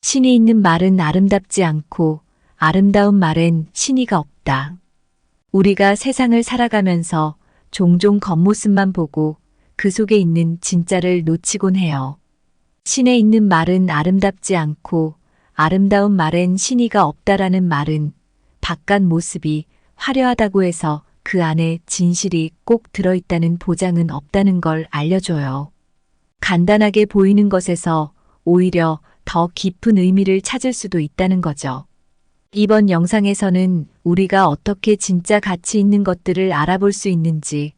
신이 있는 말은 아름답지 않고 아름다운 말엔 신의가 없다. 우리가 세상을 살아가면서 종종 겉모습만 보고 그 속에 있는 진짜를 놓치곤 해요. 신에 있는 말은 아름답지 않고 아름다운 말엔 신의가 없다라는 말은 바깥 모습이 화려하다고 해서 그 안에 진실이 꼭 들어있다는 보장은 없다는 걸 알려줘요. 간단하게 보이는 것에서 오히려 더 깊은 의미를 찾을 수도 있다는 거죠. 이번 영상에서는 우리가 어떻게 진짜 가치 있는 것들을 알아볼 수 있는지,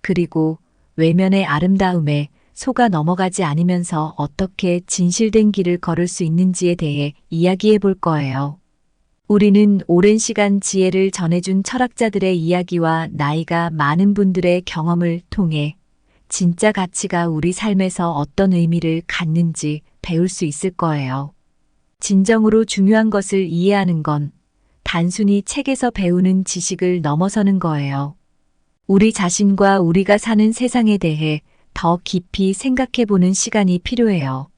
그리고 외면의 아름다움에 속아 넘어가지 않으면서 어떻게 진실된 길을 걸을 수 있는지에 대해 이야기해 볼 거예요. 우리는 오랜 시간 지혜를 전해준 철학자들의 이야기와 나이가 많은 분들의 경험을 통해 진짜 가치가 우리 삶에서 어떤 의미를 갖는지 배울 수 있을 거예요. 진정으로 중요한 것을 이해하는 건 단순히 책에서 배우는 지식을 넘어서는 거예요. 우리 자신과 우리가 사는 세상에 대해 더 깊이 생각해 보는 시간이 필요해요.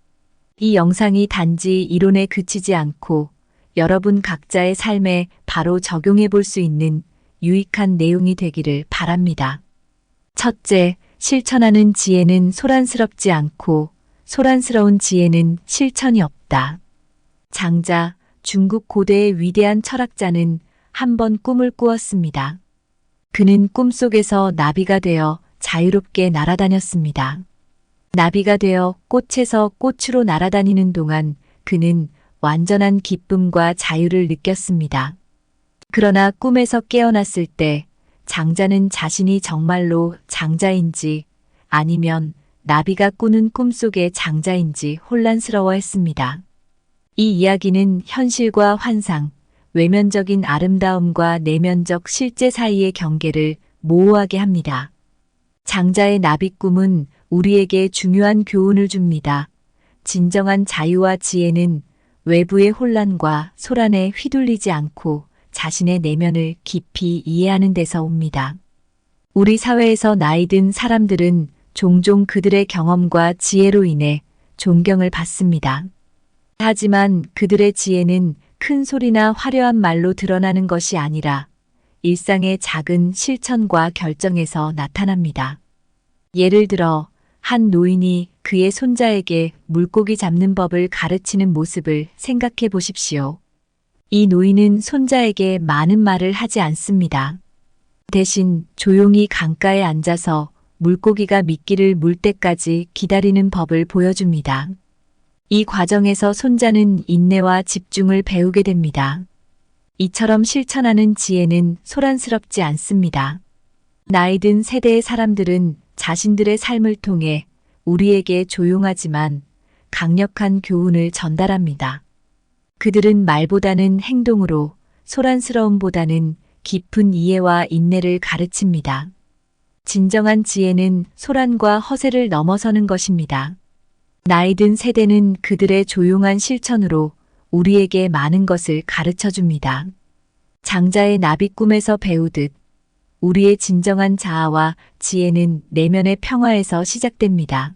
이 영상이 단지 이론에 그치지 않고 여러분 각자의 삶에 바로 적용해 볼 수 있는 유익한 내용이 되기를 바랍니다. 첫째, 실천하는 지혜는 소란스럽지 않고 소란스러운 지혜는 실천이 없다. 장자, 중국 고대의 위대한 철학자는 한 번 꿈을 꾸었습니다. 그는 꿈속에서 나비가 되어 자유롭게 날아다녔습니다. 나비가 되어 꽃에서 꽃으로 날아다니는 동안 그는 완전한 기쁨과 자유를 느꼈습니다. 그러나 꿈에서 깨어났을 때 장자는 자신이 정말로 장자인지 아니면 나비가 꾸는 꿈속의 장자인지 혼란스러워했습니다. 이 이야기는 현실과 환상, 외면적인 아름다움과 내면적 실제 사이의 경계를 모호하게 합니다. 장자의 나비 꿈은 우리에게 중요한 교훈을 줍니다. 진정한 자유와 지혜는 외부의 혼란과 소란에 휘둘리지 않고 자신의 내면을 깊이 이해하는 데서 옵니다. 우리 사회에서 나이 든 사람들은 종종 그들의 경험과 지혜로 인해 존경을 받습니다. 하지만 그들의 지혜는 큰 소리나 화려한 말로 드러나는 것이 아니라 일상의 작은 실천과 결정에서 나타납니다. 예를 들어 한 노인이 그의 손자에게 물고기 잡는 법을 가르치는 모습을 생각해 보십시오. 이 노인은 손자에게 많은 말을 하지 않습니다. 대신 조용히 강가에 앉아서 물고기가 미끼를 물 때까지 기다리는 법을 보여줍니다. 이 과정에서 손자는 인내와 집중을 배우게 됩니다. 이처럼 실천하는 지혜는 소란스럽지 않습니다. 나이 든 세대의 사람들은 자신들의 삶을 통해 우리에게 조용하지만 강력한 교훈을 전달합니다. 그들은 말보다는 행동으로, 소란스러움보다는 깊은 이해와 인내를 가르칩니다. 진정한 지혜는 소란과 허세를 넘어서는 것입니다. 나이 든 세대는 그들의 조용한 실천으로 우리에게 많은 것을 가르쳐 줍니다. 장자의 나비 꿈에서 배우듯 우리의 진정한 자아와 지혜는 내면의 평화에서 시작됩니다.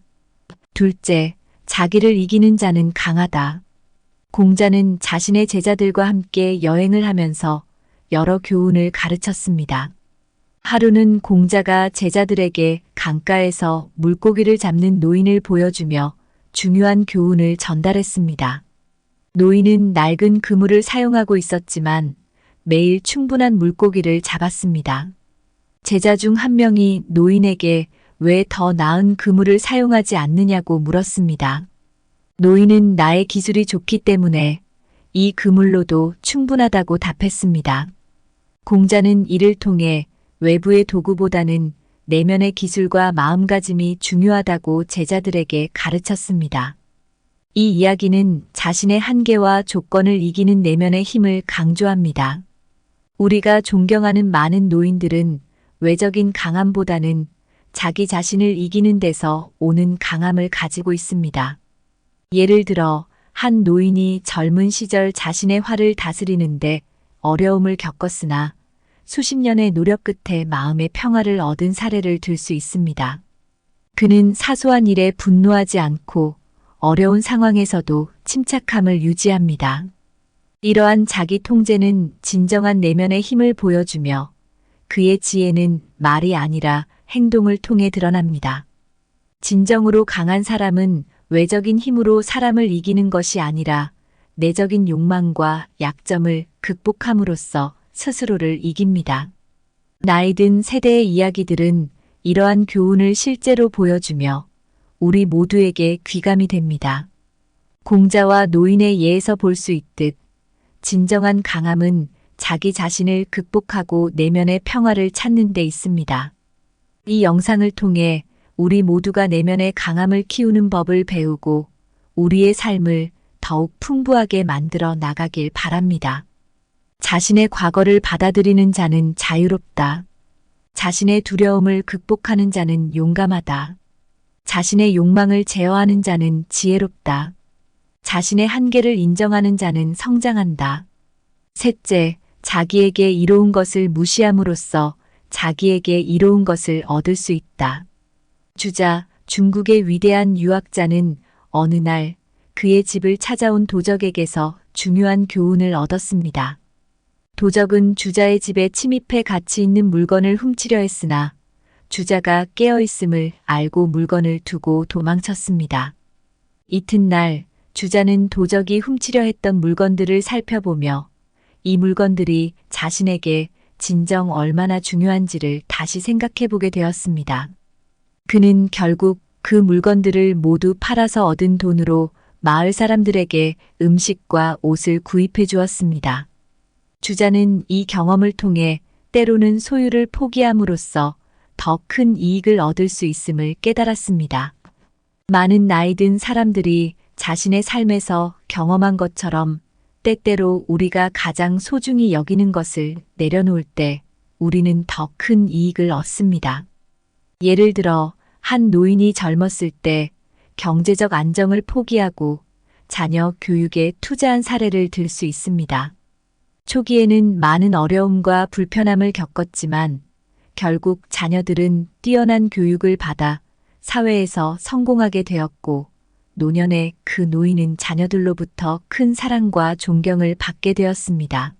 둘째, 자기를 이기는 자는 강하다. 공자는 자신의 제자들과 함께 여행을 하면서 여러 교훈을 가르쳤습니다. 하루는 공자가 제자들에게 강가에서 물고기를 잡는 노인을 보여주며 중요한 교훈을 전달했습니다. 노인은 낡은 그물을 사용하고 있었지만 매일 충분한 물고기를 잡았습니다. 제자 중 한 명이 노인에게 왜 더 나은 그물을 사용하지 않느냐고 물었습니다. 노인은 나의 기술이 좋기 때문에 이 그물로도 충분하다고 답했습니다. 공자는 이를 통해 외부의 도구보다는 내면의 기술과 마음가짐이 중요하다고 제자들에게 가르쳤습니다. 이 이야기는 자신의 한계와 조건을 이기는 내면의 힘을 강조합니다. 우리가 존경하는 많은 노인들은 외적인 강함보다는 자기 자신을 이기는 데서 오는 강함을 가지고 있습니다. 예를 들어 한 노인이 젊은 시절 자신의 화를 다스리는데 어려움을 겪었으나 수십 년의 노력 끝에 마음의 평화를 얻은 사례를 들 수 있습니다. 그는 사소한 일에 분노하지 않고 어려운 상황에서도 침착함을 유지합니다. 이러한 자기 통제는 진정한 내면의 힘을 보여주며 그의 지혜는 말이 아니라 행동을 통해 드러납니다. 진정으로 강한 사람은 외적인 힘으로 사람을 이기는 것이 아니라 내적인 욕망과 약점을 극복함으로써 스스로를 이깁니다. 나이 든 세대의 이야기들은 이러한 교훈을 실제로 보여주며 우리 모두에게 귀감이 됩니다. 공자와 노인의 예에서 볼 수 있듯 진정한 강함은 자기 자신을 극복하고 내면의 평화를 찾는 데 있습니다. 이 영상을 통해 우리 모두가 내면의 강함을 키우는 법을 배우고 우리의 삶을 더욱 풍부하게 만들어 나가길 바랍니다. 자신의 과거를 받아들이는 자는 자유롭다. 자신의 두려움을 극복하는 자는 용감하다. 자신의 욕망을 제어하는 자는 지혜롭다. 자신의 한계를 인정하는 자는 성장한다. 셋째, 자기에게 이로운 것을 무시함으로써 자기에게 이로운 것을 얻을 수 있다. 주자, 중국의 위대한 유학자는 어느 날 그의 집을 찾아온 도적에게서 중요한 교훈을 얻었습니다. 도적은 주자의 집에 침입해 가치 있는 물건을 훔치려 했으나 주자가 깨어있음을 알고 물건을 두고 도망쳤습니다. 이튿날 주자는 도적이 훔치려 했던 물건들을 살펴보며 이 물건들이 자신에게 진정 얼마나 중요한지를 다시 생각해 보게 되었습니다. 그는 결국 그 물건들을 모두 팔아서 얻은 돈으로 마을 사람들에게 음식과 옷을 구입해 주었습니다. 주자는 이 경험을 통해 때로는 소유를 포기함으로써 더 큰 이익을 얻을 수 있음을 깨달았습니다. 많은 나이 든 사람들이 자신의 삶에서 경험한 것처럼 때때로 우리가 가장 소중히 여기는 것을 내려놓을 때 우리는 더 큰 이익을 얻습니다. 예를 들어 한 노인이 젊었을 때 경제적 안정을 포기하고 자녀 교육에 투자한 사례를 들 수 있습니다. 초기에는 많은 어려움과 불편함을 겪었지만 결국 자녀들은 뛰어난 교육을 받아 사회에서 성공하게 되었고 노년에 그 노인은 자녀들로부터 큰 사랑과 존경을 받게 되었습니다.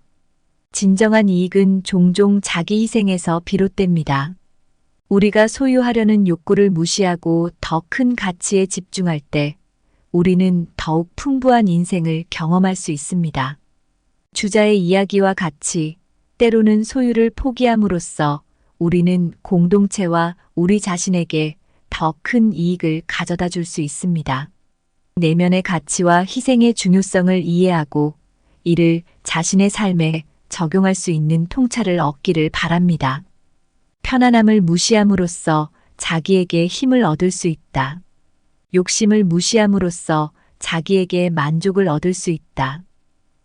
진정한 이익은 종종 자기 희생에서 비롯됩니다. 우리가 소유하려는 욕구를 무시하고 더 큰 가치에 집중할 때 우리는 더욱 풍부한 인생을 경험할 수 있습니다. 주자의 이야기와 같이 때로는 소유를 포기함으로써 우리는 공동체와 우리 자신에게 더 큰 이익을 가져다 줄 수 있습니다. 내면의 가치와 희생의 중요성을 이해하고 이를 자신의 삶에 적용할 수 있는 통찰을 얻기를 바랍니다. 편안함을 무시함으로써 자기에게 힘을 얻을 수 있다. 욕심을 무시함으로써 자기에게 만족을 얻을 수 있다.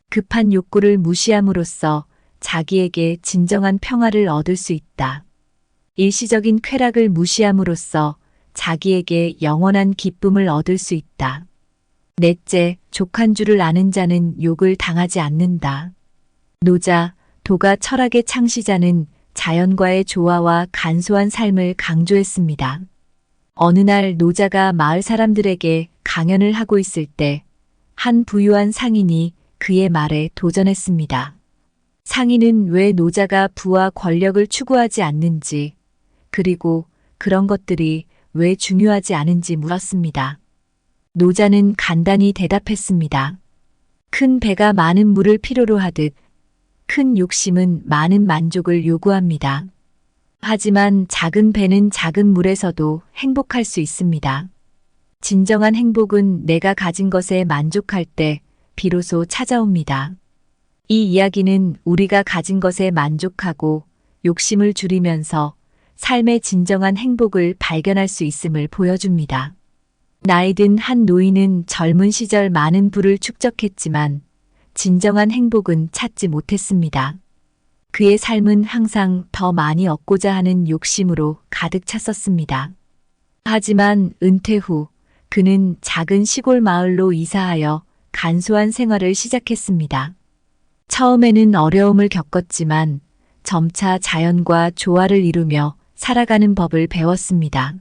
급한 욕구를 무시함으로써 자기에게 진정한 평화를 얻을 수 있다. 일시적인 쾌락을 무시함으로써 자기에게 영원한 기쁨을 얻을 수 있다. 넷째, 족한 줄을 아는 자는 욕을 당하지 않는다. 노자, 도가 철학의 창시자는 자연과의 조화와 간소한 삶을 강조했습니다. 어느 날 노자가 마을 사람들에게 강연을 하고 있을 때 한 부유한 상인이 그의 말에 도전했습니다. 상인은 왜 노자가 부와 권력을 추구하지 않는지, 그리고 그런 것들이 왜 중요하지 않은지 물었습니다. 노자는 간단히 대답했습니다. 큰 배가 많은 물을 필요로 하듯 큰 욕심은 많은 만족을 요구합니다. 하지만 작은 배는 작은 물에서도 행복할 수 있습니다. 진정한 행복은 내가 가진 것에 만족할 때 비로소 찾아옵니다. 이 이야기는 우리가 가진 것에 만족하고 욕심을 줄이면서 삶의 진정한 행복을 발견할 수 있음을 보여줍니다. 나이 든 한 노인은 젊은 시절 많은 부를 축적했지만 진정한 행복은 찾지 못했습니다. 그의 삶은 항상 더 많이 얻고자 하는 욕심으로 가득 찼었습니다. 하지만 은퇴 후 그는 작은 시골 마을로 이사하여 간소한 생활을 시작했습니다. 처음에는 어려움을 겪었지만 점차 자연과 조화를 이루며 살아가는 법을 배웠습니다.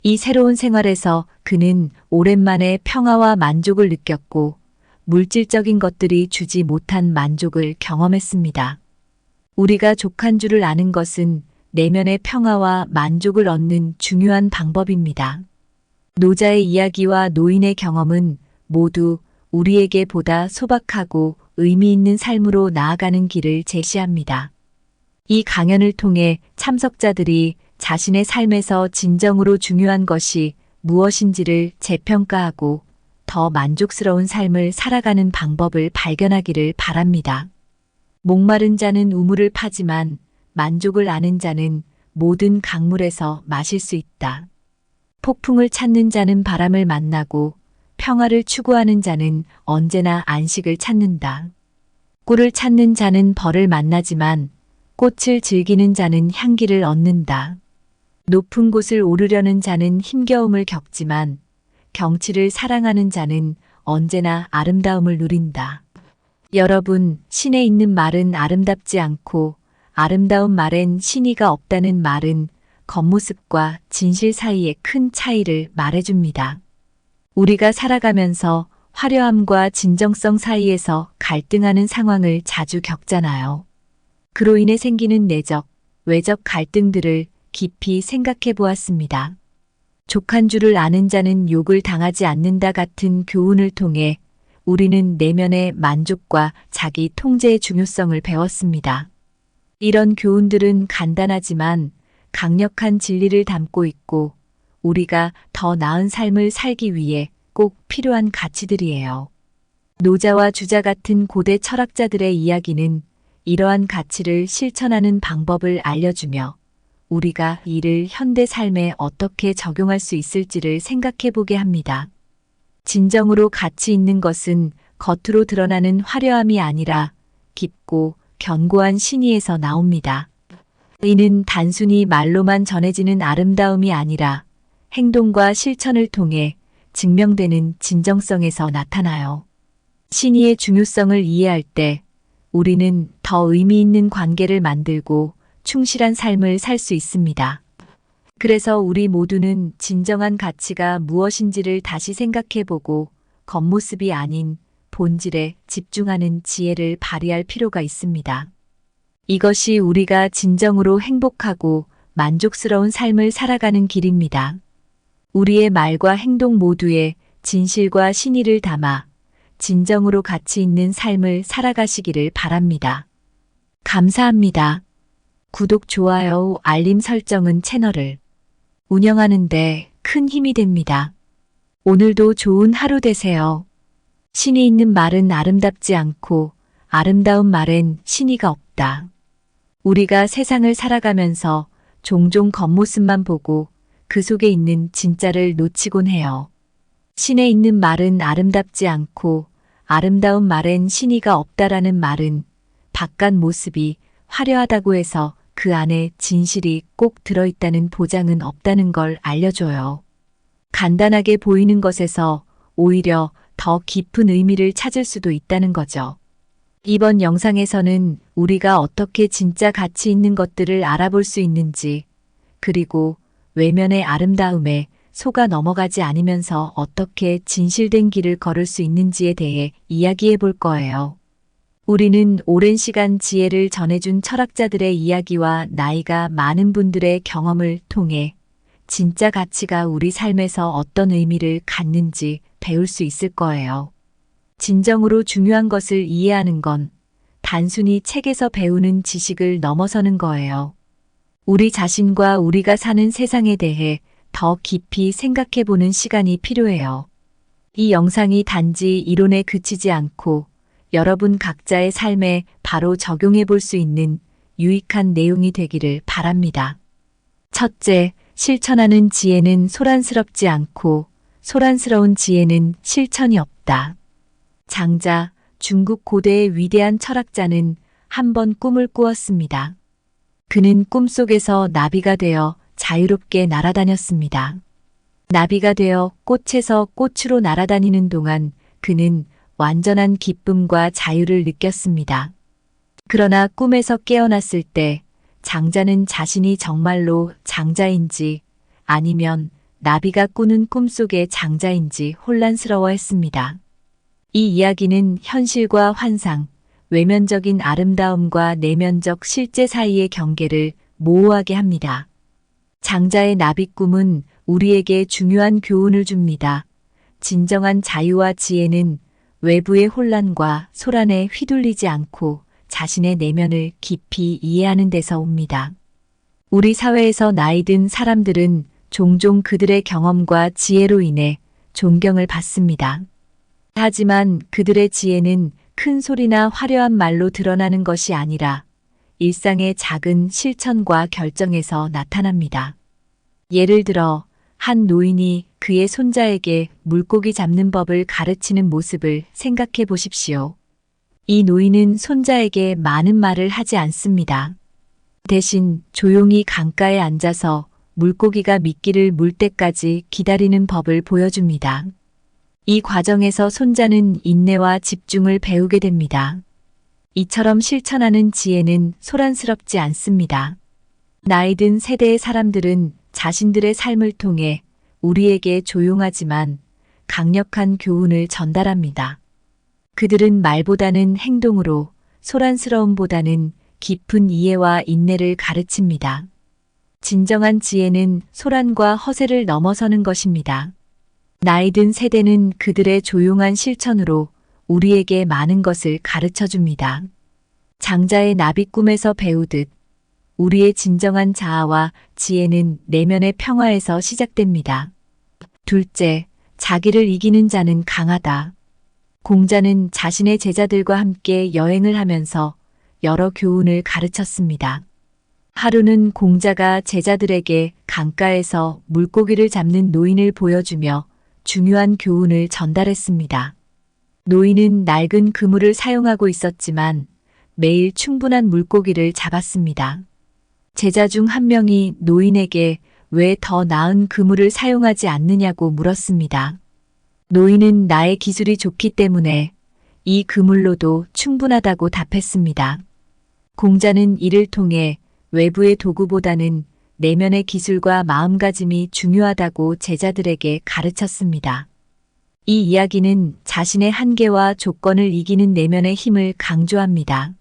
이 새로운 생활에서 그는 오랜만에 평화와 만족을 느꼈고 물질적인 것들이 주지 못한 만족을 경험했습니다. 우리가 족한 줄을 아는 것은 내면의 평화와 만족을 얻는 중요한 방법입니다. 노자의 이야기와 노인의 경험은 모두 우리에게 보다 소박하고 의미 있는 삶으로 나아가는 길을 제시합니다. 이 강연을 통해 참석자들이 자신의 삶에서 진정으로 중요한 것이 무엇인지를 재평가하고 더 만족스러운 삶을 살아가는 방법을 발견하기를 바랍니다. 목마른 자는 우물을 파지만 만족을 아는 자는 모든 강물에서 마실 수 있다. 폭풍을 찾는 자는 바람을 만나고 평화를 추구하는 자는 언제나 안식을 찾는다. 꿀을 찾는 자는 벌을 만나지만 꽃을 즐기는 자는 향기를 얻는다. 높은 곳을 오르려는 자는 힘겨움을 겪지만 경치를 사랑하는 자는 언제나 아름다움을 누린다. 여러분, 신에 있는 말은 아름답지 않고 아름다운 말엔 신의가 없다는 말은 겉모습과 진실 사이의 큰 차이를 말해줍니다. 우리가 살아가면서 화려함과 진정성 사이에서 갈등하는 상황을 자주 겪잖아요. 그로 인해 생기는 내적, 외적 갈등들을 깊이 생각해 보았습니다. 족한 줄을 아는 자는 욕을 당하지 않는다 같은 교훈을 통해 우리는 내면의 만족과 자기 통제의 중요성을 배웠습니다. 이런 교훈들은 간단하지만 강력한 진리를 담고 있고 우리가 더 나은 삶을 살기 위해 꼭 필요한 가치들이에요. 노자와 주자 같은 고대 철학자들의 이야기는 이러한 가치를 실천하는 방법을 알려주며 우리가 이를 현대 삶에 어떻게 적용할 수 있을지를 생각해 보게 합니다. 진정으로 가치 있는 것은 겉으로 드러나는 화려함이 아니라 깊고 견고한 신의에서 나옵니다. 이는 단순히 말로만 전해지는 아름다움이 아니라 행동과 실천을 통해 증명되는 진정성에서 나타나요. 신의의 중요성을 이해할 때 우리는 더 의미 있는 관계를 만들고 충실한 삶을 살 수 있습니다. 그래서 우리 모두는 진정한 가치가 무엇인지를 다시 생각해보고 겉모습이 아닌 본질에 집중하는 지혜를 발휘할 필요가 있습니다. 이것이 우리가 진정으로 행복하고 만족스러운 삶을 살아가는 길입니다. 우리의 말과 행동 모두에 진실과 신의를 담아 진정으로 가치 있는 삶을 살아가시기를 바랍니다. 감사합니다. 구독, 좋아요, 알림 설정은 채널을 운영하는데 큰 힘이 됩니다. 오늘도 좋은 하루 되세요. 신이 있는 말은 아름답지 않고 아름다운 말엔 신의가 없다. 우리가 세상을 살아가면서 종종 겉모습만 보고 그 속에 있는 진짜를 놓치곤 해요. 신에 있는 말은 아름답지 않고 아름다운 말엔 신의가 없다라는 말은 바깥 모습이 화려하다고 해서 그 안에 진실이 꼭 들어있다는 보장은 없다는 걸 알려줘요. 간단하게 보이는 것에서 오히려 더 깊은 의미를 찾을 수도 있다는 거죠. 이번 영상에서는 우리가 어떻게 진짜 가치 있는 것들을 알아볼 수 있는지, 그리고 외면의 아름다움에 속아 넘어가지 않으면서 어떻게 진실된 길을 걸을 수 있는지에 대해 이야기해 볼 거예요. 우리는 오랜 시간 지혜를 전해준 철학자들의 이야기와 나이가 많은 분들의 경험을 통해 진짜 가치가 우리 삶에서 어떤 의미를 갖는지 배울 수 있을 거예요. 진정으로 중요한 것을 이해하는 건 단순히 책에서 배우는 지식을 넘어서는 거예요. 우리 자신과 우리가 사는 세상에 대해 더 깊이 생각해 보는 시간이 필요해요. 이 영상이 단지 이론에 그치지 않고 여러분 각자의 삶에 바로 적용해 볼 수 있는 유익한 내용이 되기를 바랍니다. 첫째, 실천하는 지혜는 소란스럽지 않고 소란스러운 지혜는 실천이 없다. 장자, 중국 고대의 위대한 철학자는 한 번 꿈을 꾸었습니다. 그는 꿈속에서 나비가 되어 자유롭게 날아다녔습니다. 나비가 되어 꽃에서 꽃으로 날아다니는 동안 그는 완전한 기쁨과 자유를 느꼈습니다. 그러나 꿈에서 깨어났을 때 장자는 자신이 정말로 장자인지 아니면 나비가 꾸는 꿈속의 장자인지 혼란스러워했습니다. 이 이야기는 현실과 환상, 외면적인 아름다움과 내면적 실제 사이의 경계를 모호하게 합니다. 장자의 나비 꿈은 우리에게 중요한 교훈을 줍니다. 진정한 자유와 지혜는 외부의 혼란과 소란에 휘둘리지 않고 자신의 내면을 깊이 이해하는 데서 옵니다. 우리 사회에서 나이 든 사람들은 종종 그들의 경험과 지혜로 인해 존경을 받습니다. 하지만 그들의 지혜는 큰 소리나 화려한 말로 드러나는 것이 아니라 일상의 작은 실천과 결정에서 나타납니다. 예를 들어 한 노인이 그의 손자에게 물고기 잡는 법을 가르치는 모습을 생각해 보십시오. 이 노인은 손자에게 많은 말을 하지 않습니다. 대신 조용히 강가에 앉아서 물고기가 미끼를 물 때까지 기다리는 법을 보여줍니다. 이 과정에서 손자는 인내와 집중을 배우게 됩니다. 이처럼 실천하는 지혜는 소란스럽지 않습니다. 나이 든 세대의 사람들은 자신들의 삶을 통해 우리에게 조용하지만 강력한 교훈을 전달합니다. 그들은 말보다는 행동으로, 소란스러움보다는 깊은 이해와 인내를 가르칩니다. 진정한 지혜는 소란과 허세를 넘어서는 것입니다. 나이 든 세대는 그들의 조용한 실천으로 우리에게 많은 것을 가르쳐 줍니다. 장자의 나비 꿈에서 배우듯 우리의 진정한 자아와 지혜는 내면의 평화에서 시작됩니다. 둘째, 자기를 이기는 자는 강하다. 공자는 자신의 제자들과 함께 여행을 하면서 여러 교훈을 가르쳤습니다. 하루는 공자가 제자들에게 강가에서 물고기를 잡는 노인을 보여주며 중요한 교훈을 전달했습니다. 노인은 낡은 그물을 사용하고 있었지만 매일 충분한 물고기를 잡았습니다. 제자 중 한 명이 노인에게 왜 더 나은 그물을 사용하지 않느냐고 물었습니다. 노인은 나의 기술이 좋기 때문에 이 그물로도 충분하다고 답했습니다. 공자는 이를 통해 외부의 도구보다는 내면의 기술과 마음가짐이 중요하다고 제자들에게 가르쳤습니다. 이 이야기는 자신의 한계와 조건을 이기는 내면의 힘을 강조합니다.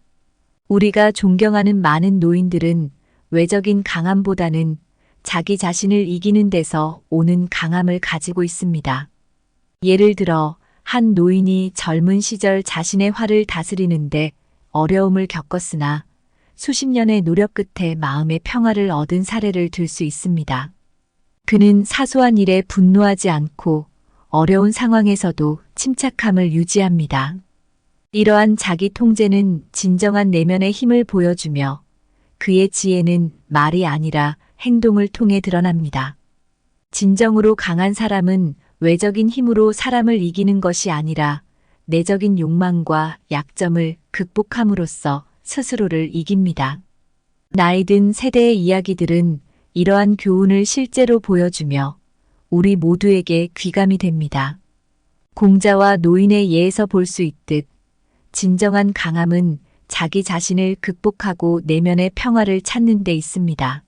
우리가 존경하는 많은 노인들은 외적인 강함보다는 자기 자신을 이기는 데서 오는 강함을 가지고 있습니다. 예를 들어 한 노인이 젊은 시절 자신의 화를 다스리는데 어려움을 겪었으나 수십 년의 노력 끝에 마음의 평화를 얻은 사례를 들 수 있습니다. 그는 사소한 일에 분노하지 않고 어려운 상황에서도 침착함을 유지합니다. 이러한 자기 통제는 진정한 내면의 힘을 보여주며 그의 지혜는 말이 아니라 행동을 통해 드러납니다. 진정으로 강한 사람은 외적인 힘으로 사람을 이기는 것이 아니라 내적인 욕망과 약점을 극복함으로써 스스로를 이깁니다. 나이 든 세대의 이야기들은 이러한 교훈을 실제로 보여주며 우리 모두에게 귀감이 됩니다. 공자와 노인의 예에서 볼 수 있듯 진정한 강함은 자기 자신을 극복하고 내면의 평화를 찾는 데 있습니다.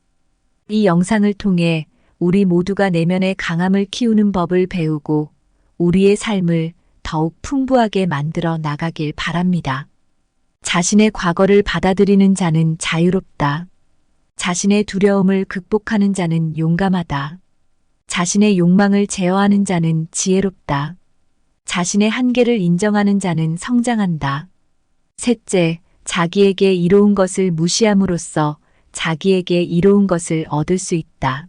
이 영상을 통해 우리 모두가 내면의 강함을 키우는 법을 배우고 우리의 삶을 더욱 풍부하게 만들어 나가길 바랍니다. 자신의 과거를 받아들이는 자는 자유롭다. 자신의 두려움을 극복하는 자는 용감하다. 자신의 욕망을 제어하는 자는 지혜롭다. 자신의 한계를 인정하는 자는 성장한다. 셋째, 자기에게 이로운 것을 무시함으로써 자기에게 이로운 것을 얻을 수 있다.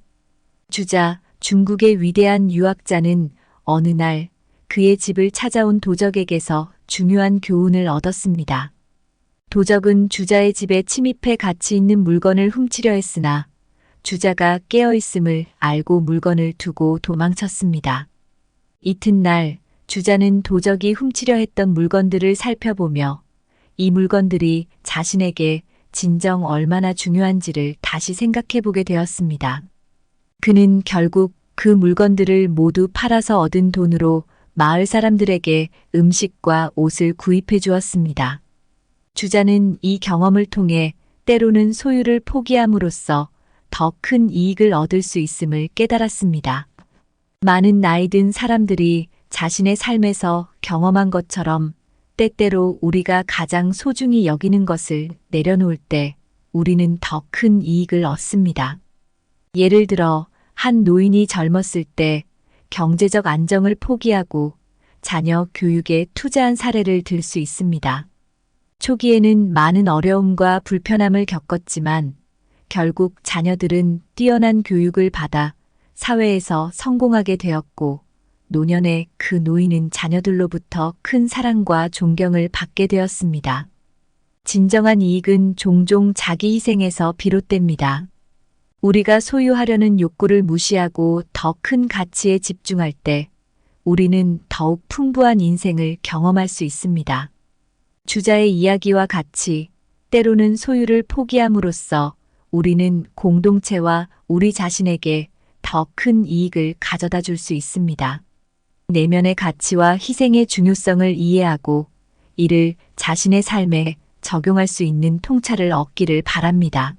주자, 중국의 위대한 유학자는 어느 날 그의 집을 찾아온 도적에게서 중요한 교훈을 얻었습니다. 도적은 주자의 집에 침입해 가치 있는 물건을 훔치려 했으나 주자가 깨어있음을 알고 물건을 두고 도망쳤습니다. 이튿날 주자는 도적이 훔치려 했던 물건들을 살펴보며 이 물건들이 자신에게 진정 얼마나 중요한지를 다시 생각해 보게 되었습니다. 그는 결국 그 물건들을 모두 팔아서 얻은 돈으로 마을 사람들에게 음식과 옷을 구입해 주었습니다. 주자는 이 경험을 통해 때로는 소유를 포기함으로써 더 큰 이익을 얻을 수 있음을 깨달았습니다. 많은 나이 든 사람들이 자신의 삶에서 경험한 것처럼 때때로 우리가 가장 소중히 여기는 것을 내려놓을 때 우리는 더 큰 이익을 얻습니다. 예를 들어 한 노인이 젊었을 때 경제적 안정을 포기하고 자녀 교육에 투자한 사례를 들 수 있습니다. 초기에는 많은 어려움과 불편함을 겪었지만 결국 자녀들은 뛰어난 교육을 받아 사회에서 성공하게 되었고 노년에 그 노인은 자녀들로부터 큰 사랑과 존경을 받게 되었습니다. 진정한 이익은 종종 자기 희생에서 비롯됩니다. 우리가 소유하려는 욕구를 무시하고 더 큰 가치에 집중할 때 우리는 더욱 풍부한 인생을 경험할 수 있습니다. 주자의 이야기와 같이 때로는 소유를 포기함으로써 우리는 공동체와 우리 자신에게 더 큰 이익을 가져다 줄 수 있습니다. 내면의 가치와 희생의 중요성을 이해하고 이를 자신의 삶에 적용할 수 있는 통찰을 얻기를 바랍니다.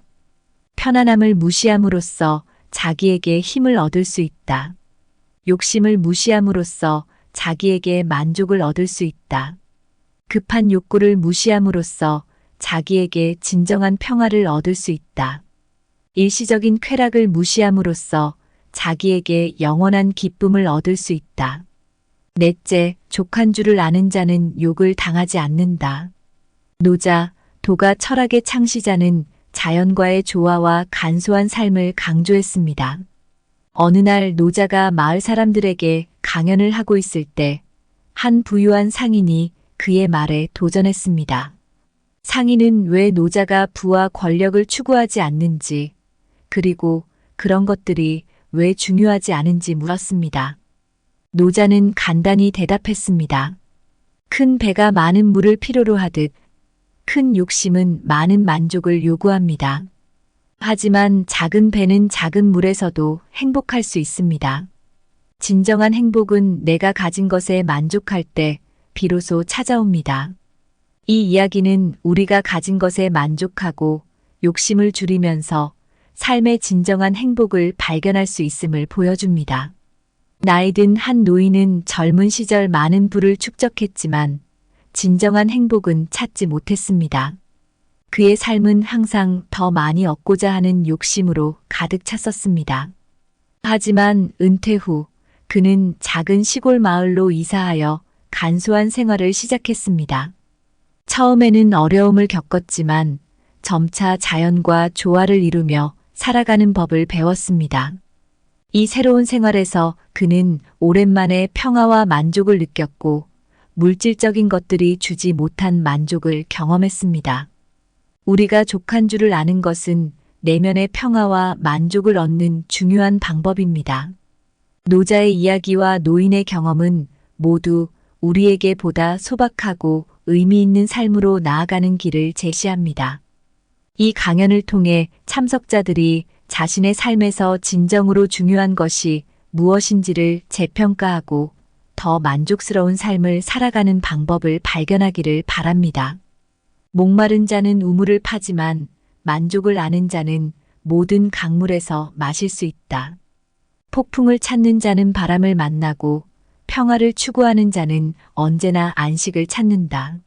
편안함을 무시함으로써 자기에게 힘을 얻을 수 있다. 욕심을 무시함으로써 자기에게 만족을 얻을 수 있다. 급한 욕구를 무시함으로써 자기에게 진정한 평화를 얻을 수 있다. 일시적인 쾌락을 무시함으로써 자기에게 영원한 기쁨을 얻을 수 있다. 넷째, 족한 줄을 아는 자는 욕을 당하지 않는다. 노자, 도가 철학의 창시자는 자연과의 조화와 간소한 삶을 강조했습니다. 어느 날 노자가 마을 사람들에게 강연을 하고 있을 때 한 부유한 상인이 그의 말에 도전했습니다. 상인은 왜 노자가 부와 권력을 추구하지 않는지, 그리고 그런 것들이 왜 중요하지 않은지 물었습니다. 노자는 간단히 대답했습니다. 큰 배가 많은 물을 필요로 하듯 큰 욕심은 많은 만족을 요구합니다. 하지만 작은 배는 작은 물에서도 행복할 수 있습니다. 진정한 행복은 내가 가진 것에 만족할 때 비로소 찾아옵니다. 이 이야기는 우리가 가진 것에 만족하고 욕심을 줄이면서 삶의 진정한 행복을 발견할 수 있음을 보여줍니다. 나이 든 한 노인은 젊은 시절 많은 부를 축적했지만 진정한 행복은 찾지 못했습니다. 그의 삶은 항상 더 많이 얻고자 하는 욕심으로 가득 찼었습니다. 하지만 은퇴 후 그는 작은 시골 마을로 이사하여 간소한 생활을 시작했습니다. 처음에는 어려움을 겪었지만 점차 자연과 조화를 이루며 살아가는 법을 배웠습니다. 이 새로운 생활에서 그는 오랜만에 평화와 만족을 느꼈고 물질적인 것들이 주지 못한 만족을 경험했습니다. 우리가 족한 줄을 아는 것은 내면의 평화와 만족을 얻는 중요한 방법입니다. 노자의 이야기와 노인의 경험은 모두 우리에게 보다 소박하고 의미 있는 삶으로 나아가는 길을 제시합니다. 이 강연을 통해 참석자들이 자신의 삶에서 진정으로 중요한 것이 무엇인지를 재평가하고 더 만족스러운 삶을 살아가는 방법을 발견하기를 바랍니다. 목마른 자는 우물을 파지만 만족을 아는 자는 모든 강물에서 마실 수 있다. 폭풍을 찾는 자는 바람을 만나고 평화를 추구하는 자는 언제나 안식을 찾는다.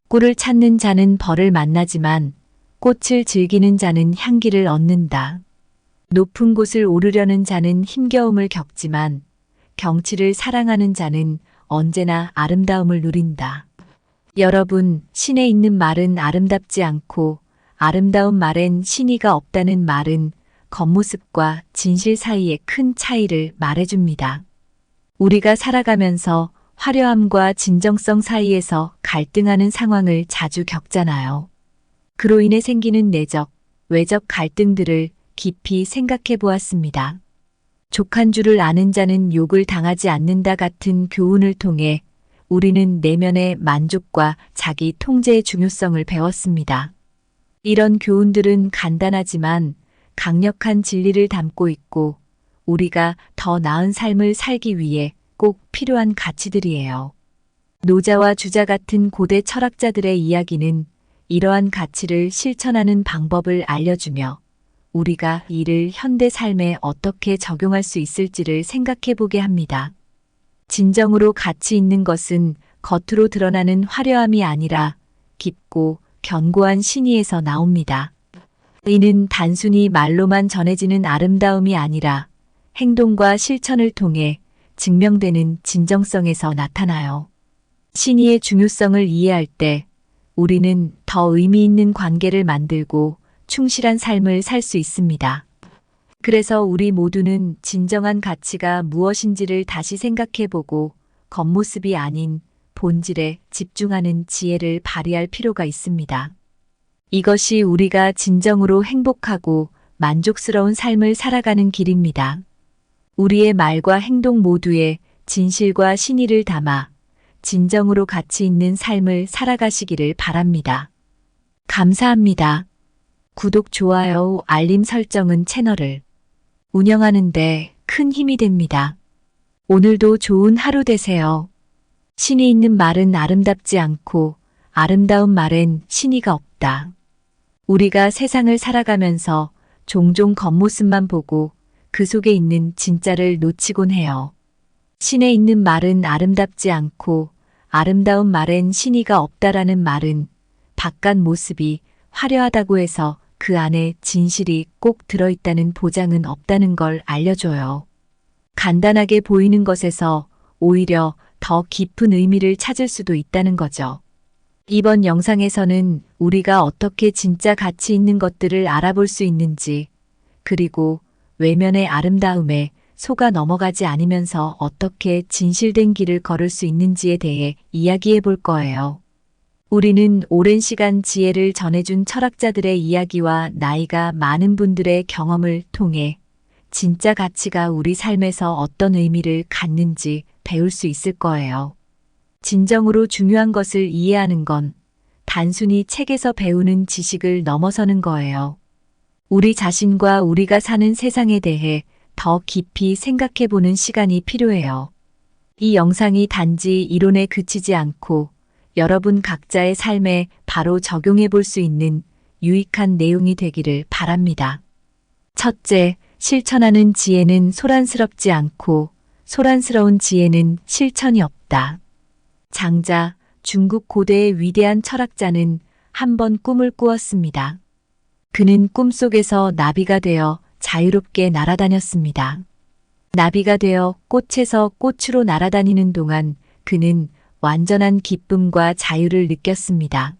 꿀을 찾는 자는 벌을 만나지만 꽃을 즐기는 자는 향기를 얻는다. 높은 곳을 오르려는 자는 힘겨움을 겪지만 경치를 사랑하는 자는 언제나 아름다움을 누린다. 여러분, 신에 있는 말은 아름답지 않고 아름다운 말엔 신의가 없다는 말은 겉모습과 진실 사이의 큰 차이를 말해줍니다. 우리가 살아가면서 화려함과 진정성 사이에서 갈등하는 상황을 자주 겪잖아요. 그로 인해 생기는 내적, 외적 갈등들을 깊이 생각해 보았습니다. 족한 줄을 아는 자는 욕을 당하지 않는다 같은 교훈을 통해 우리는 내면의 만족과 자기 통제의 중요성을 배웠습니다. 이런 교훈들은 간단하지만 강력한 진리를 담고 있고 우리가 더 나은 삶을 살기 위해 꼭 필요한 가치들이에요. 노자와 주자 같은 고대 철학자들의 이야기는 이러한 가치를 실천하는 방법을 알려주며 우리가 이를 현대 삶에 어떻게 적용할 수 있을지를 생각해 보게 합니다. 진정으로 가치 있는 것은 겉으로 드러나는 화려함이 아니라 깊고 견고한 신의에서 나옵니다. 이는 단순히 말로만 전해지는 아름다움이 아니라 행동과 실천을 통해 증명되는 진정성에서 나타나요. 신의의 중요성을 이해할 때 우리는 더 의미 있는 관계를 만들고 충실한 삶을 살 수 있습니다. 그래서 우리 모두는 진정한 가치가 무엇인지를 다시 생각해보고 겉모습이 아닌 본질에 집중하는 지혜를 발휘할 필요가 있습니다. 이것이 우리가 진정으로 행복하고 만족스러운 삶을 살아가는 길입니다. 우리의 말과 행동 모두에 진실과 신의를 담아 진정으로 가치 있는 삶을 살아가시기를 바랍니다. 감사합니다. 구독, 좋아요, 알림 설정은 채널을 운영하는데 큰 힘이 됩니다. 오늘도 좋은 하루 되세요. 신이 있는 말은 아름답지 않고 아름다운 말엔 신의가 없다. 우리가 세상을 살아가면서 종종 겉모습만 보고 그 속에 있는 진짜를 놓치곤 해요. 신에 있는 말은 아름답지 않고 아름다운 말엔 신의가 없다라는 말은 바깥 모습이 화려하다고 해서 그 안에 진실이 꼭 들어있다는 보장은 없다는 걸 알려줘요. 간단하게 보이는 것에서 오히려 더 깊은 의미를 찾을 수도 있다는 거죠. 이번 영상에서는 우리가 어떻게 진짜 가치 있는 것들을 알아볼 수 있는지, 그리고 외면의 아름다움에 속아 넘어가지 않으면서 어떻게 진실된 길을 걸을 수 있는지에 대해 이야기해 볼 거예요. 우리는 오랜 시간 지혜를 전해준 철학자들의 이야기와 나이가 많은 분들의 경험을 통해 진짜 가치가 우리 삶에서 어떤 의미를 갖는지 배울 수 있을 거예요. 진정으로 중요한 것을 이해하는 건 단순히 책에서 배우는 지식을 넘어서는 거예요. 우리 자신과 우리가 사는 세상에 대해 더 깊이 생각해 보는 시간이 필요해요. 이 영상이 단지 이론에 그치지 않고 여러분 각자의 삶에 바로 적용해 볼 수 있는 유익한 내용이 되기를 바랍니다. 첫째, 실천하는 지혜는 소란스럽지 않고 소란스러운 지혜는 실천이 없다. 장자, 중국 고대의 위대한 철학자는 한 번 꿈을 꾸었습니다. 그는 꿈속에서 나비가 되어 자유롭게 날아다녔습니다. 나비가 되어 꽃에서 꽃으로 날아다니는 동안 그는 완전한 기쁨과 자유를 느꼈습니다.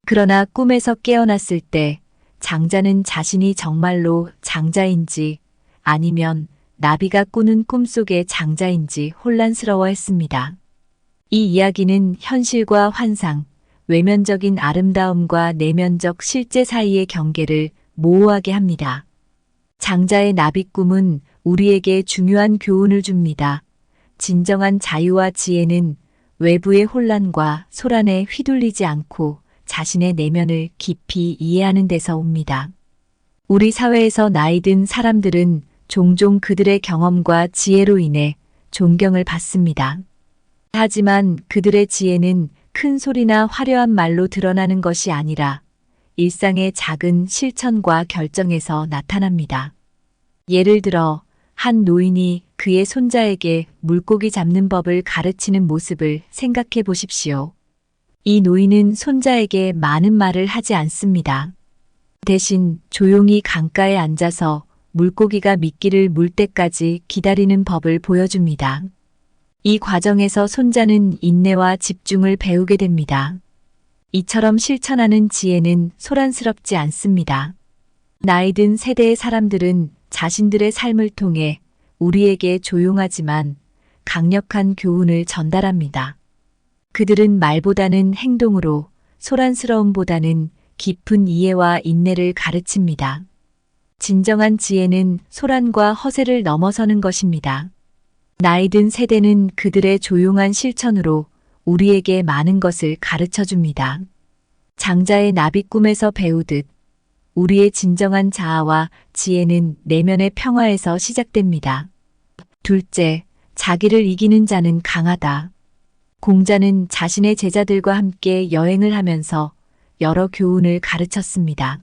그러나 꿈에서 깨어났을 때 장자는 자신이 정말로 장자인지 아니면 나비가 꾸는 꿈속의 장자인지 혼란스러워했습니다. 이 이야기는 현실과 환상, 외면적인 아름다움과 내면적 실제 사이의 경계를 모호하게 합니다. 장자의 나비 꿈은 우리에게 중요한 교훈을 줍니다. 진정한 자유와 지혜는 외부의 혼란과 소란에 휘둘리지 않고 자신의 내면을 깊이 이해하는 데서 옵니다. 우리 사회에서 나이 든 사람들은 종종 그들의 경험과 지혜로 인해 존경을 받습니다. 하지만 그들의 지혜는 큰 소리나 화려한 말로 드러나는 것이 아니라 일상의 작은 실천과 결정에서 나타납니다. 예를 들어 한 노인이 그의 손자에게 물고기 잡는 법을 가르치는 모습을 생각해 보십시오. 이 노인은 손자에게 많은 말을 하지 않습니다. 대신 조용히 강가에 앉아서 물고기가 미끼를 물 때까지 기다리는 법을 보여줍니다. 이 과정에서 손자는 인내와 집중을 배우게 됩니다. 이처럼 실천하는 지혜는 소란스럽지 않습니다. 나이 든 세대의 사람들은 자신들의 삶을 통해 우리에게 조용하지만 강력한 교훈을 전달합니다. 그들은 말보다는 행동으로, 소란스러움보다는 깊은 이해와 인내를 가르칩니다. 진정한 지혜는 소란과 허세를 넘어서는 것입니다. 나이 든 세대는 그들의 조용한 실천으로 우리에게 많은 것을 가르쳐 줍니다. 장자의 나비 꿈에서 배우듯 우리의 진정한 자아와 지혜는 내면의 평화에서 시작됩니다. 둘째, 자기를 이기는 자는 강하다. 공자는 자신의 제자들과 함께 여행을 하면서 여러 교훈을 가르쳤습니다.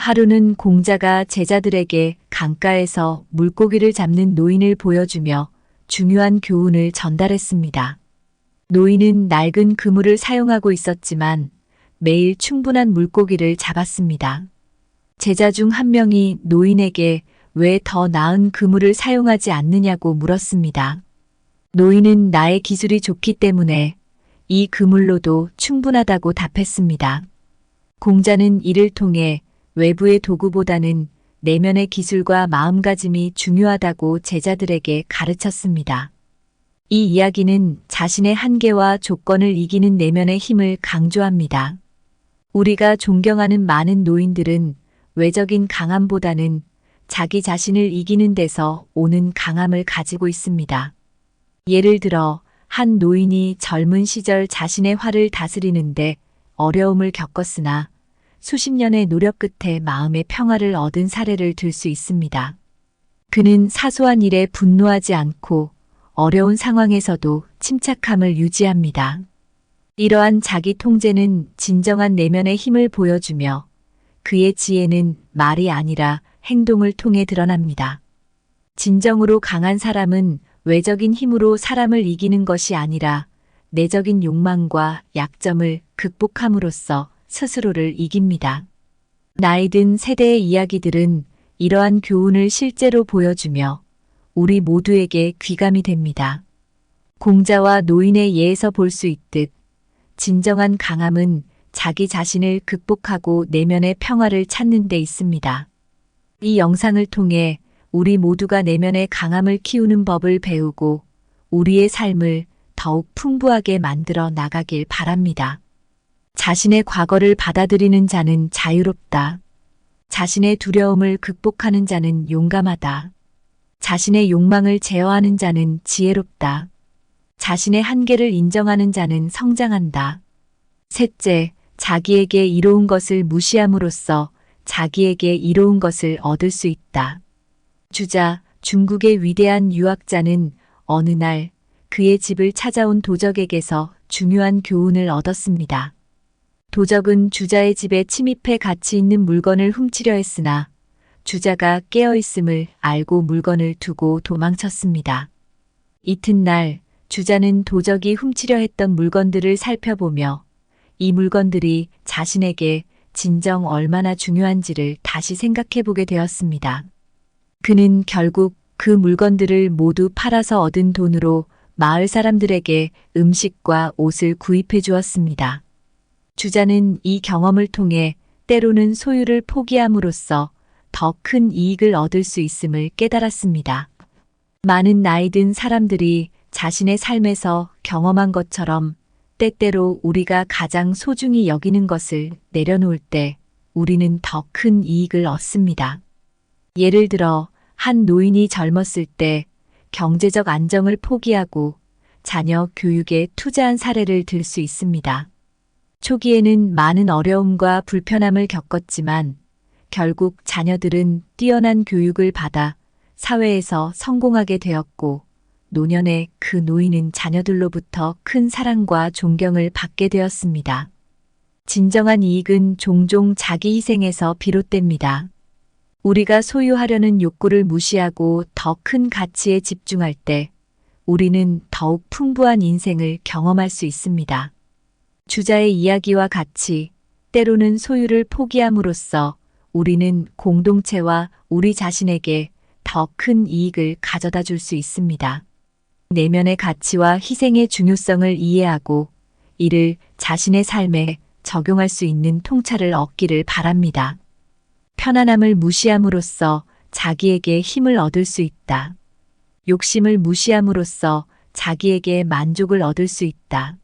하루는 공자가 제자들에게 강가에서 물고기를 잡는 노인을 보여주며 중요한 교훈을 전달했습니다. 노인은 낡은 그물을 사용하고 있었지만 매일 충분한 물고기를 잡았습니다. 제자 중 한 명이 노인에게 왜 더 나은 그물을 사용하지 않느냐고 물었습니다. 노인은 나의 기술이 좋기 때문에 이 그물로도 충분하다고 답했습니다. 공자는 이를 통해 외부의 도구보다는 내면의 기술과 마음가짐이 중요하다고 제자들에게 가르쳤습니다. 이 이야기는 자신의 한계와 조건을 이기는 내면의 힘을 강조합니다. 우리가 존경하는 많은 노인들은 외적인 강함보다는 자기 자신을 이기는 데서 오는 강함을 가지고 있습니다. 예를 들어 한 노인이 젊은 시절 자신의 화를 다스리는데 어려움을 겪었으나 수십 년의 노력 끝에 마음의 평화를 얻은 사례를 들 수 있습니다. 그는 사소한 일에 분노하지 않고 어려운 상황에서도 침착함을 유지합니다. 이러한 자기 통제는 진정한 내면의 힘을 보여주며 그의 지혜는 말이 아니라 행동을 통해 드러납니다. 진정으로 강한 사람은 외적인 힘으로 사람을 이기는 것이 아니라 내적인 욕망과 약점을 극복함으로써 스스로를 이깁니다. 나이 든 세대의 이야기들은 이러한 교훈을 실제로 보여주며 우리 모두에게 귀감이 됩니다. 공자와 노인의 예에서 볼 수 있듯 진정한 강함은 자기 자신을 극복하고 내면의 평화를 찾는 데 있습니다. 이 영상을 통해 우리 모두가 내면의 강함을 키우는 법을 배우고 우리의 삶을 더욱 풍부하게 만들어 나가길 바랍니다. 자신의 과거를 받아들이는 자는 자유롭다. 자신의 두려움을 극복하는 자는 용감하다. 자신의 욕망을 제어하는 자는 지혜롭다. 자신의 한계를 인정하는 자는 성장한다. 셋째, 자기에게 이로운 것을 무시함으로써 자기에게 이로운 것을 얻을 수 있다. 주자, 중국의 위대한 유학자는 어느 날 그의 집을 찾아온 도적에게서 중요한 교훈을 얻었습니다. 도적은 주자의 집에 침입해 가치 있는 물건을 훔치려 했으나 주자가 깨어있음을 알고 물건을 두고 도망쳤습니다. 이튿날 주자는 도적이 훔치려 했던 물건들을 살펴보며 이 물건들이 자신에게 진정 얼마나 중요한지를 다시 생각해 보게 되었습니다. 그는 결국 그 물건들을 모두 팔아서 얻은 돈으로 마을 사람들에게 음식과 옷을 구입해 주었습니다. 주자는 이 경험을 통해 때로는 소유를 포기함으로써 더 큰 이익을 얻을 수 있음을 깨달았습니다. 많은 나이 든 사람들이 자신의 삶에서 경험한 것처럼 때때로 우리가 가장 소중히 여기는 것을 내려놓을 때 우리는 더 큰 이익을 얻습니다. 예를 들어 한 노인이 젊었을 때 경제적 안정을 포기하고 자녀 교육에 투자한 사례를 들 수 있습니다. 초기에는 많은 어려움과 불편함을 겪었지만 결국 자녀들은 뛰어난 교육을 받아 사회에서 성공하게 되었고 노년에 그 노인은 자녀들로부터 큰 사랑과 존경을 받게 되었습니다. 진정한 이익은 종종 자기 희생에서 비롯됩니다. 우리가 소유하려는 욕구를 무시하고 더 큰 가치에 집중할 때 우리는 더욱 풍부한 인생을 경험할 수 있습니다. 주자의 이야기와 같이 때로는 소유를 포기함으로써 우리는 공동체와 우리 자신에게 더 큰 이익을 가져다 줄 수 있습니다. 내면의 가치와 희생의 중요성을 이해하고 이를 자신의 삶에 적용할 수 있는 통찰을 얻기를 바랍니다. 편안함을 무시함으로써 자기에게 힘을 얻을 수 있다. 욕심을 무시함으로써 자기에게 만족을 얻을 수 있다.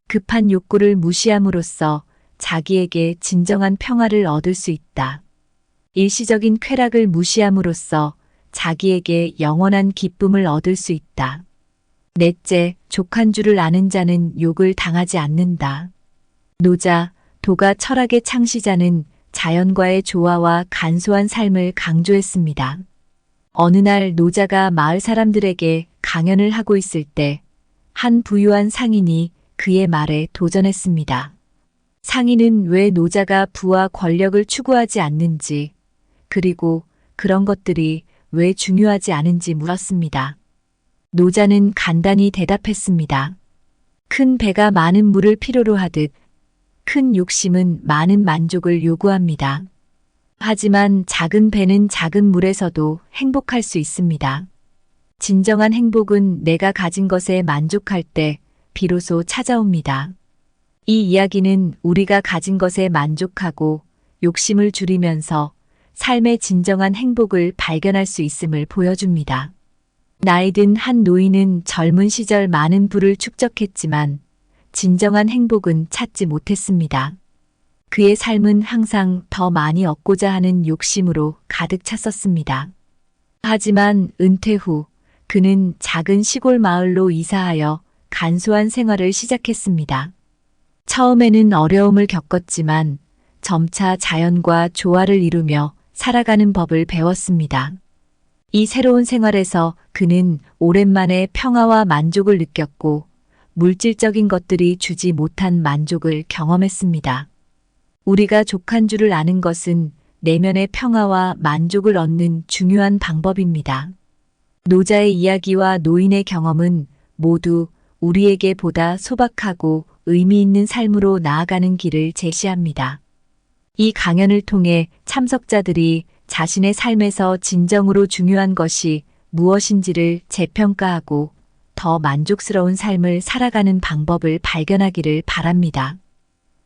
급한 욕구를 무시함으로써 자기에게 진정한 평화를 얻을 수 있다. 일시적인 쾌락을 무시함으로써 자기에게 영원한 기쁨을 얻을 수 있다. 넷째, 족한 줄을 아는 자는 욕을 당하지 않는다. 노자, 도가 철학의 창시자는 자연과의 조화와 간소한 삶을 강조했습니다. 어느 날 노자가 마을 사람들에게 강연을 하고 있을 때 한 부유한 상인이 그의 말에 도전했습니다. 상인은 왜 노자가 부와 권력을 추구하지 않는지, 그리고 그런 것들이 왜 중요하지 않은지 물었습니다. 노자는 간단히 대답했습니다. 큰 배가 많은 물을 필요로 하듯 큰 욕심은 많은 만족을 요구합니다. 하지만 작은 배는 작은 물에서도 행복할 수 있습니다. 진정한 행복은 내가 가진 것에 만족할 때 비로소 찾아옵니다. 이 이야기는 우리가 가진 것에 만족하고 욕심을 줄이면서 삶의 진정한 행복을 발견할 수 있음을 보여줍니다. 나이 든 한 노인은 젊은 시절 많은 부를 축적했지만 진정한 행복은 찾지 못했습니다. 그의 삶은 항상 더 많이 얻고자 하는 욕심으로 가득 찼었습니다. 하지만 은퇴 후 그는 작은 시골 마을로 이사하여 간소한 생활을 시작했습니다. 처음에는 어려움을 겪었지만 점차 자연과 조화를 이루며 살아가는 법을 배웠습니다. 이 새로운 생활에서 그는 오랜만에 평화와 만족을 느꼈고 물질적인 것들이 주지 못한 만족을 경험했습니다. 우리가 족한 줄을 아는 것은 내면의 평화와 만족을 얻는 중요한 방법입니다. 노자의 이야기와 노인의 경험은 모두 우리에게 보다 소박하고 의미 있는 삶으로 나아가는 길을 제시합니다. 이 강연을 통해 참석자들이 자신의 삶에서 진정으로 중요한 것이 무엇인지를 재평가하고 더 만족스러운 삶을 살아가는 방법을 발견하기를 바랍니다.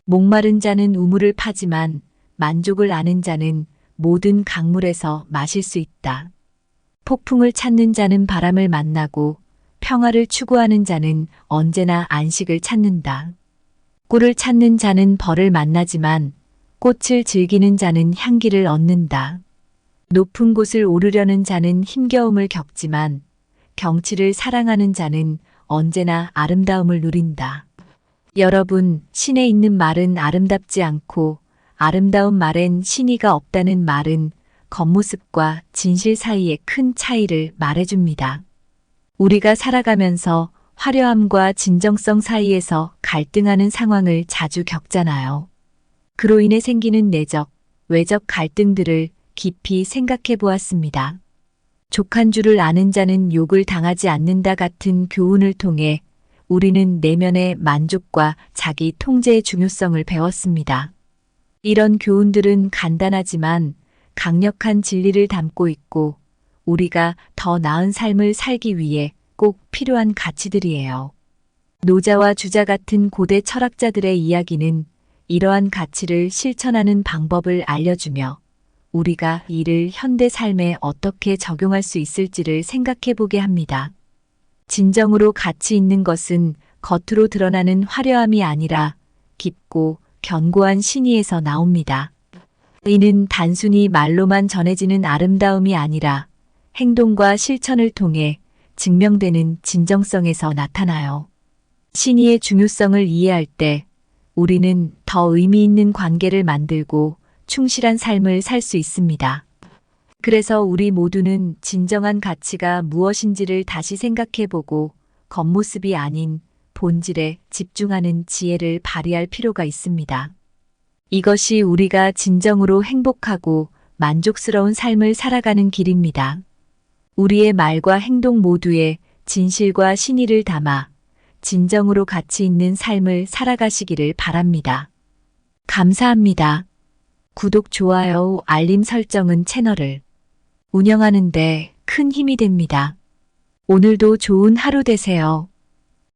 목마른 자는 우물을 파지만 만족을 아는 자는 모든 강물에서 마실 수 있다. 폭풍을 찾는 자는 바람을 만나고 평화를 추구하는 자는 언제나 안식을 찾는다. 꿀을 찾는 자는 벌을 만나지만 꽃을 즐기는 자는 향기를 얻는다. 높은 곳을 오르려는 자는 힘겨움을 겪지만 경치를 사랑하는 자는 언제나 아름다움을 누린다. 여러분, 신에 있는 말은 아름답지 않고 아름다운 말엔 신의가 없다는 말은 겉모습과 진실 사이의 큰 차이를 말해줍니다. 우리가 살아가면서 화려함과 진정성 사이에서 갈등하는 상황을 자주 겪잖아요. 그로 인해 생기는 내적, 외적 갈등들을 깊이 생각해 보았습니다. 족한 줄을 아는 자는 욕을 당하지 않는다 같은 교훈을 통해 우리는 내면의 만족과 자기 통제의 중요성을 배웠습니다. 이런 교훈들은 간단하지만 강력한 진리를 담고 있고 우리가 더 나은 삶을 살기 위해 꼭 필요한 가치들이에요. 노자와 주자 같은 고대 철학자들의 이야기는 이러한 가치를 실천하는 방법을 알려주며 우리가 이를 현대 삶에 어떻게 적용할 수 있을지를 생각해 보게 합니다. 진정으로 가치 있는 것은 겉으로 드러나는 화려함이 아니라 깊고 견고한 신의에서 나옵니다. 이는 단순히 말로만 전해지는 아름다움이 아니라 행동과 실천을 통해 증명되는 진정성에서 나타나요. 신의의 중요성을 이해할 때 우리는 더 의미 있는 관계를 만들고 충실한 삶을 살 수 있습니다. 그래서 우리 모두는 진정한 가치가 무엇인지를 다시 생각해보고 겉모습이 아닌 본질에 집중하는 지혜를 발휘할 필요가 있습니다. 이것이 우리가 진정으로 행복하고 만족스러운 삶을 살아가는 길입니다. 우리의 말과 행동 모두에 진실과 신의를 담아 진정으로 가치 있는 삶을 살아가시기를 바랍니다. 감사합니다. 구독, 좋아요, 알림 설정은 채널을 운영하는 데 큰 힘이 됩니다. 오늘도 좋은 하루 되세요.